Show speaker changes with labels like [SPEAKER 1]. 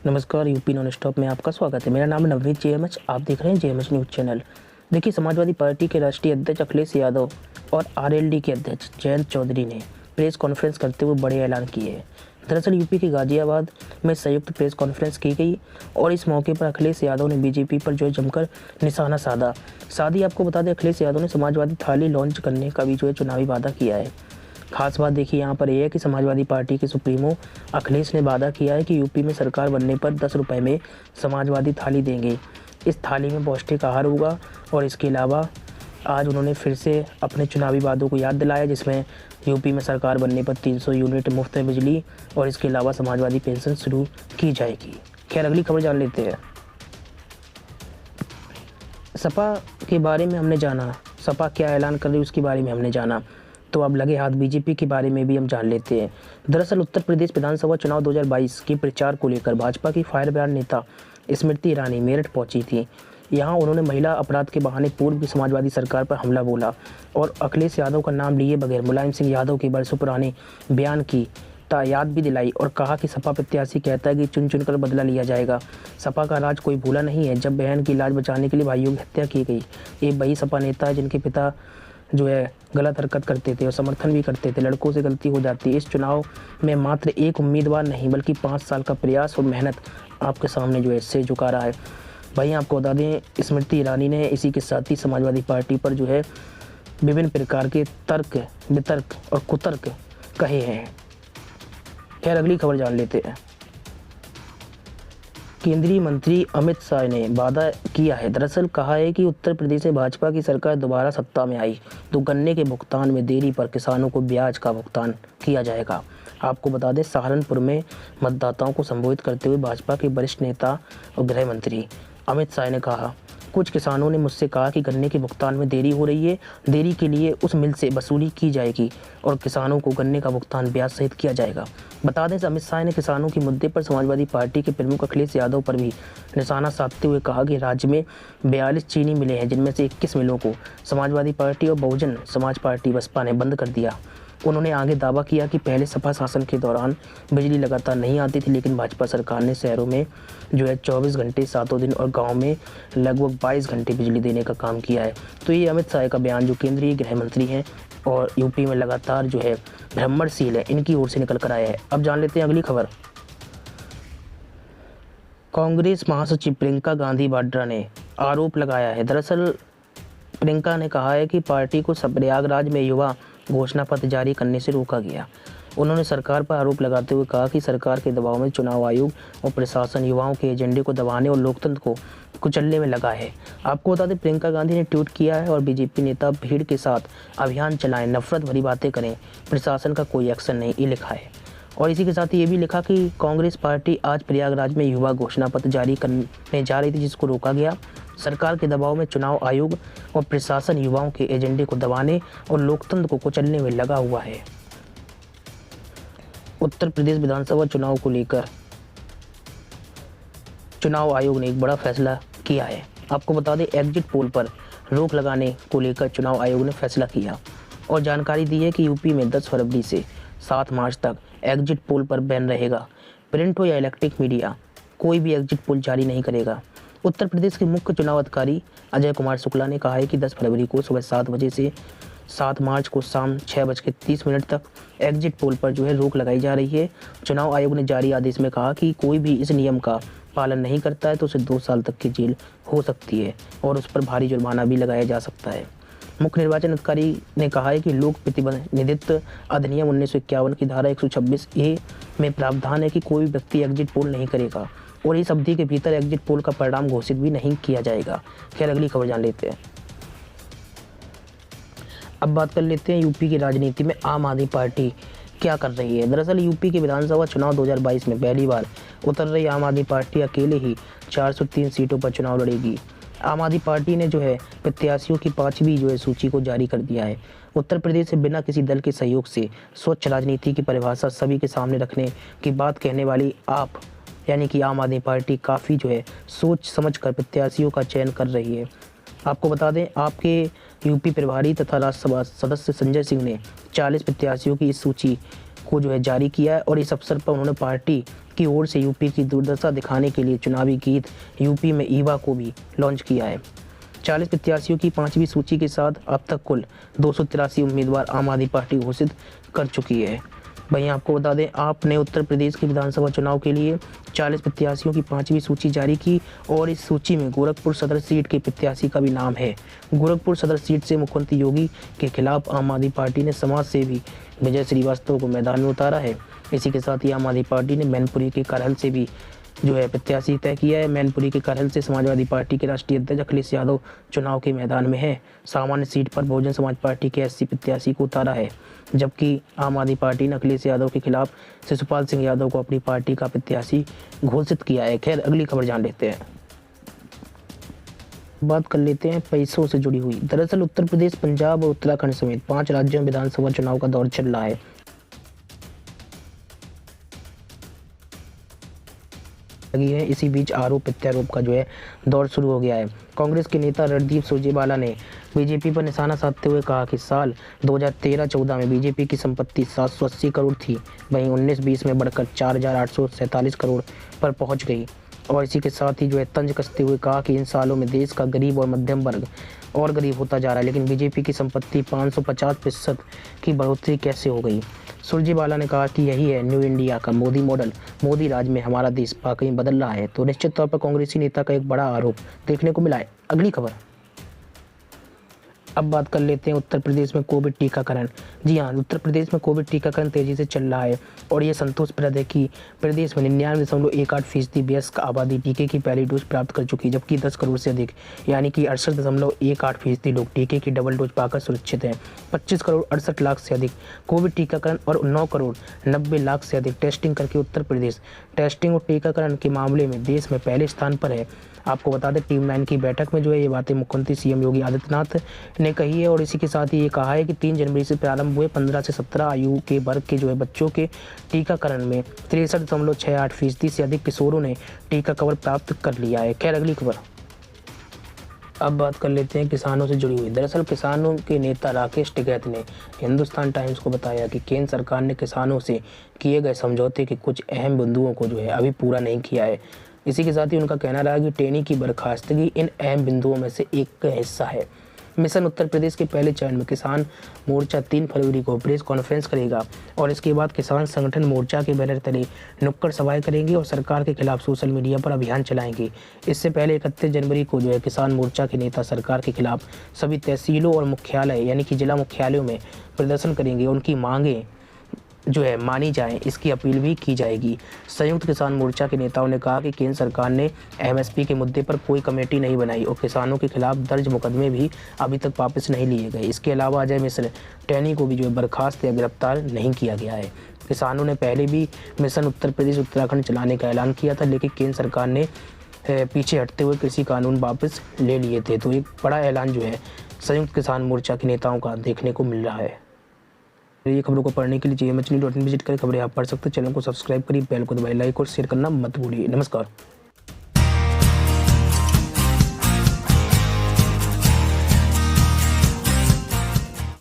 [SPEAKER 1] नमस्कार, UP non stop में आपका स्वागत है। मेरा नाम है नवनीत जेएमएच। आप देख रहे हैं जेएमएच न्यूज़ चैनल। देखिए, समाजवादी पार्टी के राष्ट्रीय अध्यक्ष अखिलेश यादव और आरएलडी के अध्यक्ष जयंत चौधरी ने प्रेस कॉन्फ्रेंस करते हुए बड़े ऐलान किए हैं। दरअसल यूपी के गाजियाबाद में संयुक्त प्रेस कॉन्फ्रेंस की गई और इस मौके पर अखिलेश यादव ने बीजेपी पर जमकर निशाना साधी आपको बता दें, अखिलेश यादव ने समाजवादी थाली लॉन्च करने का भी चुनावी वादा किया है। खास बात देखिए यहाँ पर यह है कि समाजवादी पार्टी के सुप्रीमो अखिलेश ने वादा किया है कि यूपी में सरकार बनने पर 10 रुपये में समाजवादी थाली देंगे। इस थाली में पौष्टिक आहार होगा और इसके अलावा आज उन्होंने फिर से अपने चुनावी वादों को याद दिलाया, जिसमें यूपी में सरकार बनने पर 300 यूनिट मुफ्त में बिजली और इसके अलावा समाजवादी पेंशन शुरू की जाएगी। खैर, अगली खबर जान लेते हैं। सपा के बारे में हमने जाना, सपा क्या ऐलान कर रही है उसके बारे में हमने जाना, तो अब लगे हाथ बीजेपी के बारे में भी हम जान लेते हैं। दरअसल उत्तर प्रदेश विधानसभा चुनाव 2022 के प्रचार को लेकर भाजपा की फायर ब्रांड नेता स्मृति ईरानी मेरठ पहुंची थी। यहां उन्होंने महिला अपराध के बहाने पूर्व की समाजवादी सरकार पर हमला बोला और अखिलेश यादव का नाम लिए बगैर मुलायम सिंह यादव के बरसों पुराने बयान की याद भी दिलाई और कहा कि सपा प्रत्याशी कहता है कि चुन चुन कर बदला लिया जाएगा। सपा का राज कोई भूला नहीं है। जब बहन की लाज बचाने के लिए भाइयों की हत्या की गई, ये वही सपा नेता है जिनके पिता गलत हरकत करते थे और समर्थन भी करते थे। लड़कों से गलती हो जाती है। इस चुनाव में मात्र एक उम्मीदवार नहीं बल्कि 5 साल का प्रयास और मेहनत आपके सामने से झुका रहा है। भाई आपको बता दें, स्मृति ईरानी ने इसी के साथ ही समाजवादी पार्टी पर विभिन्न प्रकार के तर्क, वितर्क और कुतर्क कहे हैं। खैर, अगली खबर जान लेते हैं। केंद्रीय मंत्री अमित शाह ने वादा किया है, दरअसल कहा है कि उत्तर प्रदेश में भाजपा की सरकार दोबारा सत्ता में आई तो गन्ने के भुगतान में देरी पर किसानों को ब्याज का भुगतान किया जाएगा। आपको बता दें, सहारनपुर में मतदाताओं को संबोधित करते हुए भाजपा के वरिष्ठ नेता और गृह मंत्री अमित शाह ने कहा, कुछ किसानों ने मुझसे कहा कि गन्ने के भुगतान में देरी हो रही है, देरी के लिए उस मिल से वसूली की जाएगी और किसानों को गन्ने का भुगतान ब्याज सहित किया जाएगा। बता दें, अमित शाह ने किसानों के मुद्दे पर समाजवादी पार्टी के प्रमुख अखिलेश यादव पर भी निशाना साधते हुए कहा कि राज्य में 42 चीनी मिलें हैं, जिनमें से 21 मिलों को समाजवादी पार्टी और बहुजन समाज पार्टी बसपा ने बंद कर दिया। उन्होंने आगे दावा किया कि पहले सपा शासन के दौरान बिजली लगातार नहीं आती थी, लेकिन भाजपा सरकार ने शहरों में 24 घंटे 7 दिन और गांव में लगभग 22 घंटे बिजली देने का काम किया है। तो ये अमित शाह का बयान, जो केंद्रीय गृह मंत्री हैं और यूपी में लगातार भ्रमणशील है, इनकी ओर से निकल कर आया है। अब जान लेते हैं अगली खबर। कांग्रेस महासचिव प्रियंका गांधी वाड्रा ने आरोप लगाया है। दरअसल प्रियंका ने कहा है कि पार्टी को प्रयागराज में युवा घोषणा पत्र जारी करने से रोका गया। उन्होंने सरकार पर आरोप लगाते हुए कहा कि सरकार के दबाव में चुनाव आयोग और प्रशासन युवाओं के एजेंडे को दबाने और लोकतंत्र को कुचलने में लगा है। आपको बता दें, प्रियंका गांधी ने ट्वीट किया है और बीजेपी नेता भीड़ के साथ अभियान चलाएं, नफरत भरी बातें करें, प्रशासन का कोई एक्शन नहीं, ये लिखा है। और इसी के साथ ये भी लिखा कि कांग्रेस पार्टी आज प्रयागराज में युवा घोषणा पत्र जारी करने जा रही थी, जिसको रोका गया। सरकार के दबाव में चुनाव आयोग और प्रशासन युवाओं के एजेंडे को दबाने और लोकतंत्र को कुचलने में लगा हुआ है। उत्तर प्रदेश विधानसभा चुनाव को लेकर चुनाव आयोग ने एक बड़ा फैसला किया है। आपको बता दें, एग्जिट पोल पर रोक लगाने को लेकर चुनाव आयोग ने फैसला किया और जानकारी दी है कि यूपी में 10 फरवरी से 7 मार्च तक एग्जिट पोल पर बैन रहेगा। प्रिंट हो या इलेक्ट्रिक मीडिया, कोई भी एग्जिट पोल जारी नहीं करेगा। उत्तर प्रदेश के मुख्य चुनाव अधिकारी अजय कुमार शुक्ला ने कहा है कि 10 फरवरी को सुबह 7 बजे से 7 मार्च को शाम 6:30 तक एग्जिट पोल पर रोक लगाई जा रही है। चुनाव आयोग ने जारी आदेश में कहा कि कोई भी इस नियम का पालन नहीं करता है तो उसे 2 साल तक की जेल हो सकती है और उस पर भारी जुर्माना भी लगाया जा सकता है। मुख्य निर्वाचन अधिकारी ने कहा है कि लोक प्रतिनिधित्व अधिनियम 1951 की धारा 126A में प्रावधान है कि कोई व्यक्ति एग्जिट पोल नहीं करेगा और इस अवधि के भीतर एग्जिट पोल का परिणाम घोषित भी नहीं किया जाएगा। खैर, अगली खबर जान लेते हैं। अब बात कर लेते हैं यूपी की राजनीति में आम आदमी पार्टी क्या कर रही है। दरअसल यूपी के विधानसभा चुनाव 2022 में पहली बार उतर रही आम आदमी पार्टी अकेले ही 403 सीटों पर चुनाव लड़ेगी। आम आदमी पार्टी ने प्रत्याशियों की 5वीं सूची को जारी कर दिया है। उत्तर प्रदेश से बिना किसी दल के सहयोग से स्वच्छ राजनीति की परिभाषा सभी के सामने रखने की बात कहने वाली यानी कि आम आदमी पार्टी काफ़ी सोच समझ कर प्रत्याशियों का चयन कर रही है। आपको बता दें, आपके यूपी प्रभारी तथा राज्यसभा सदस्य संजय सिंह ने 40 प्रत्याशियों की इस सूची को जारी किया है और इस अवसर पर उन्होंने पार्टी की ओर से यूपी की दुर्दशा दिखाने के लिए चुनावी गीत यूपी में ईवा को भी लॉन्च किया है। 40 प्रत्याशियों की 5वीं सूची के साथ अब तक कुल 283 उम्मीदवार आम आदमी पार्टी घोषित कर चुकी है। वहीं आपको बता दें, आपने उत्तर प्रदेश के विधानसभा चुनाव के लिए 40 प्रत्याशियों की 5वीं सूची जारी की और इस सूची में गोरखपुर सदर सीट के प्रत्याशी का भी नाम है। गोरखपुर सदर सीट से मुख्यमंत्री योगी के खिलाफ आम आदमी पार्टी ने समाज सेवी विजय श्रीवास्तव को मैदान में उतारा है। इसी के साथ ही आम आदमी पार्टी ने मैनपुरी के करहल से भी प्रत्याशी तय किया है। मैनपुरी के करहल से समाजवादी पार्टी के राष्ट्रीय अध्यक्ष अखिलेश यादव चुनाव के मैदान में है। सामान्य सीट पर बहुजन समाज पार्टी के 80 प्रत्याशी को उतारा है, जबकि आम आदमी पार्टी ने अखिलेश यादव के खिलाफ शिशुपाल सिंह यादव को अपनी पार्टी का प्रत्याशी घोषित किया है। खैर, अगली खबर जान लेते हैं। बात कर लेते हैं पैसों से जुड़ी हुई। दरअसल उत्तर प्रदेश, पंजाब और उत्तराखंड समेत 5 राज्यों में विधानसभा चुनाव का दौर चल रहा है। लगी है। इसी बीच आरोप प्रत्यारोप का दौर शुरू हो गया है। कांग्रेस के नेता रणदीप सुरजेवाला ने बीजेपी पर निशाना साधते हुए कहा कि साल 2013-14 में बीजेपी की संपत्ति 780 करोड़ थी, वहीं 19-20 में बढ़कर 4847 करोड़ पर पहुंच गई। और इसी के साथ ही तंज कसते हुए कहा कि इन सालों में देश का गरीब और मध्यम वर्ग और गरीब होता जा रहा है, लेकिन बीजेपी की संपत्ति 550% की बढ़ोतरी कैसे हो गई। सुरजेवाला ने कहा कि यही है न्यू इंडिया का मोदी मॉडल। मोदी राज में हमारा देश वाकई बदल रहा है। तो निश्चित तौर पर कांग्रेसी नेता का एक बड़ा आरोप देखने को मिला है। अगली खबर, अब बात कर लेते हैं उत्तर प्रदेश में कोविड टीकाकरण। जी हाँ, उत्तर प्रदेश में कोविड टीकाकरण तेजी से चल रहा है और ये संतोषप्रद है कि प्रदेश में 99.18% वयस्क आबादी टीके की पहली डोज प्राप्त कर चुकी है, जबकि 10 करोड़ से अधिक यानी कि 68.18% लोग टीके की डबल डोज पाकर सुरक्षित हैं। 25 करोड़ 68 लाख से अधिक कोविड टीकाकरण और 9 करोड़ 90 लाख से अधिक टेस्टिंग करके उत्तर प्रदेश टेस्टिंग और टीकाकरण के मामले में देश में पहले स्थान पर है। आपको बता दें, टीम 9 की बैठक में ये बातें मुख्यमंत्री सीएम योगी आदित्यनाथ ने कही है और इसी के साथ ही ये कहा है कि 3 जनवरी से प्रारंभ हुए 15 से 17 आयु के वर्ग के बच्चों के टीकाकरण में 63.68% से अधिक किशोरों ने टीका कवर प्राप्त कर लिया है। खैर, अगली खबर, अब बात कर लेते हैं किसानों से जुड़ी हुई। दरअसल किसानों के नेता राकेश टिकैत ने हिंदुस्तान टाइम्स को बताया कि केंद्र सरकार ने किसानों से किए गए समझौते के कुछ अहम बिंदुओं को अभी पूरा नहीं किया है। इसी के साथ ही उनका कहना रहा कि टेनी की बर्खास्तगी इन अहम बिंदुओं में से एक का हिस्सा है। मिशन उत्तर प्रदेश के पहले चरण में किसान मोर्चा 3 फरवरी को प्रेस कॉन्फ्रेंस करेगा और इसके बाद किसान संगठन मोर्चा के बैनर तले नुक्कड़ सभाएं करेंगे और सरकार के खिलाफ सोशल मीडिया पर अभियान चलाएंगे। इससे पहले 31 जनवरी को किसान मोर्चा के नेता सरकार के खिलाफ सभी तहसीलों और मुख्यालय यानी कि जिला मुख्यालयों में प्रदर्शन करेंगे। उनकी मांगें मानी जाएं, इसकी अपील भी की जाएगी। संयुक्त किसान मोर्चा के नेताओं ने कहा कि केंद्र सरकार ने एमएसपी के मुद्दे पर कोई कमेटी नहीं बनाई और किसानों के खिलाफ दर्ज मुकदमे भी अभी तक वापस नहीं लिए गए। इसके अलावा अजय मिश्र टैनी को भी बर्खास्त या गिरफ्तार नहीं किया गया है। किसानों ने पहले भी मिशन उत्तर प्रदेश उत्तराखंड चलाने का ऐलान किया था, लेकिन केंद्र सरकार ने पीछे हटते हुए कृषि कानून वापस ले लिए थे। तो एक बड़ा ऐलान संयुक्त किसान मोर्चा के नेताओं का देखने को मिल रहा है। ये खबरों को पढ़ने के लिए GMH.in विजिट करें। खबरें आप पढ़ सकते हैं। चैनल को सब्सक्राइब करिए, बेल को दबाइए, लाइक और शेयर करना मत भूलिए। नमस्कार।